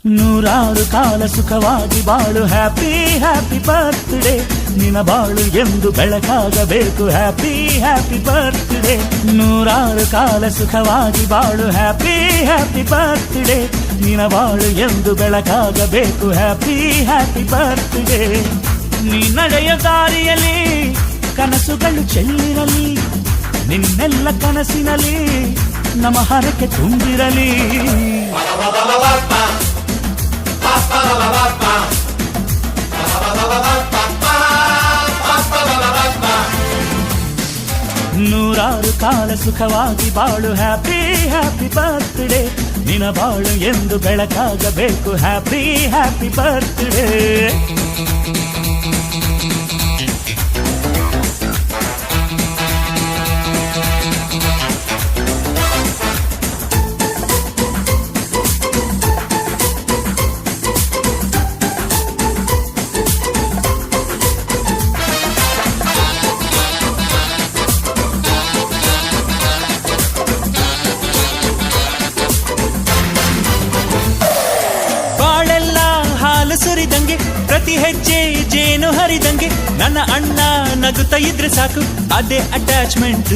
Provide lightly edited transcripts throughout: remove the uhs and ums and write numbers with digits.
ನೂರಾರು ಕಾಲ ಸುಖವಾಗಿ ಬಾಳು ಹ್ಯಾಪಿ ಹ್ಯಾಪಿ ಬರ್ತ್ಡೇ ನಿನ ಬಾಳು ಎಂದು ಬೆಳಕಾಗಬೇಕು ಹ್ಯಾಪಿ ಹ್ಯಾಪಿ ಬರ್ತ್ಡೇ ನೂರಾರು ಕಾಲ ಸುಖವಾಗಿ ಬಾಳು ಹ್ಯಾಪಿ ಹ್ಯಾಪಿ ಬರ್ತ್ಡೇ ನಿನ ಬಾಳು ಎಂದು ಬೆಳಕಾಗಬೇಕು ಹ್ಯಾಪಿ ಹ್ಯಾಪಿ ಬರ್ತ್ಡೇ ನೀ ನಡೆಯ ದಾರಿಯಲ್ಲಿ ಕನಸುಗಳು ಚೆಲ್ಲಿರಲಿ ನಿನ್ನೆಲ್ಲ ಕನಸಿನಲ್ಲಿ ನಮ್ಮ ಹರಕೆ ತುಂಬಿರಲಿ ನೂರಾರು ಕಾಲ ಸುಖವಾಗಿ ಬಾಳು ಹ್ಯಾಪಿ ಹ್ಯಾಪಿ ಬರ್ತ್ಡೇ ನಿನ ಬಾಳು ಎಂದು ಬೆಳಕಾಗಬೇಕು ಹ್ಯಾಪಿ ಹ್ಯಾಪಿ ಬರ್ತ್ಡೇ ಸುರಿದಂಗೆ ಪ್ರತಿ ಹೆಜ್ಜೆ ಜೇನು ಹರಿದಂಗೆ ನನ್ನ ಅಣ್ಣ ನಗುತ್ತಾ ಇದ್ರೆ ಸಾಕು ಅದೇ ಅಟ್ಯಾಚ್ಮೆಂಟ್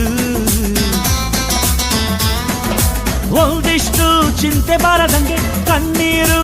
ಒಂದಿಷ್ಟು ಚಿಂತೆ ಬಾರದಂಗೆ ಕಣ್ಣೀರು